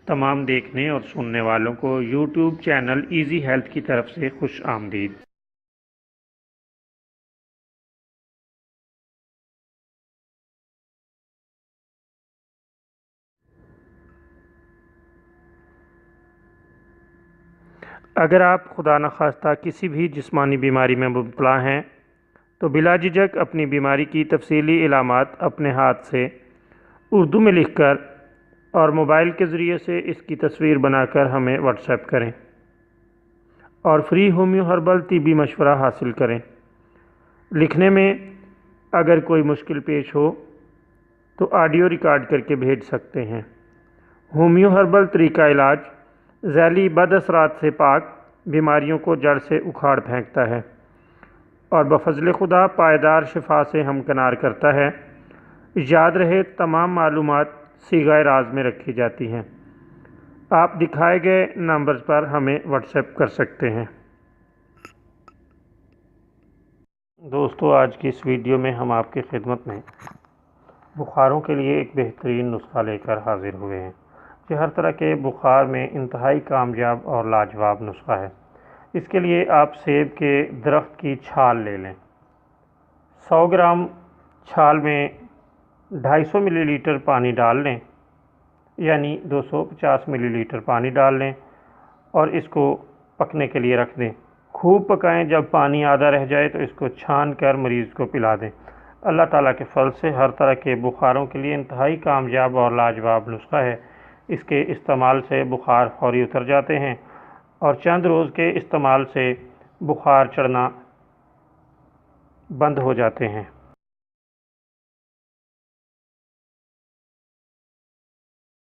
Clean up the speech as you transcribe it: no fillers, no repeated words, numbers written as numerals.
तमाम देखने और सुनने वालों को यूट्यूब चैनल इजी हेल्थ की तरफ से खुश आमदीद। अगर आप खुदा न खास्ता किसी भी जिस्मानी बीमारी में मुब्तला हैं तो बिला झिझक अपनी बीमारी की तफसीली इलामात अपने हाथ से उर्दू में लिखकर और मोबाइल के ज़रिए से इसकी तस्वीर बनाकर हमें व्हाट्सएप करें और फ्री होम्यो हर्बल तिब्बी मशवरा हासिल करें। लिखने में अगर कोई मुश्किल पेश हो तो ऑडियो रिकॉर्ड करके भेज सकते हैं। होम्यो हर्बल तरीका इलाज ज़ैली बदअसरात से पाक बीमारियों को जड़ से उखाड़ फेंकता है और बफज़ल खुदा पायदार शिफा से हमकनार करता है। याद रहे, तमाम मालूमात सीगा राज में रखी जाती हैं। आप दिखाए गए नंबर पर हमें व्हाट्सएप कर सकते हैं। दोस्तों, आज की इस वीडियो में हम आपकी खिदमत में बुखारों के लिए एक बेहतरीन नुस्खा लेकर हाजिर हुए हैं। ये हर तरह के बुखार में इंतहाई कामयाब और लाजवाब नुस्खा है। इसके लिए आप सेब के दरख्त की छाल ले लें। 100 ग्राम छाल में 250 मिलीलीटर पानी डाल लें, यानी 250 मिलीलीटर पानी डाल लें और इसको पकने के लिए रख दें। खूब पकाएं। जब पानी आधा रह जाए तो इसको छान कर मरीज़ को पिला दें। अल्लाह ताला के फल से हर तरह के बुखारों के लिए इंतहाई कामयाब और लाजवाब नुस्खा है। इसके इस्तेमाल से बुखार फौरी उतर जाते हैं और चंद रोज़ के इस्तेमाल से बुखार चढ़ना बंद हो जाते हैं।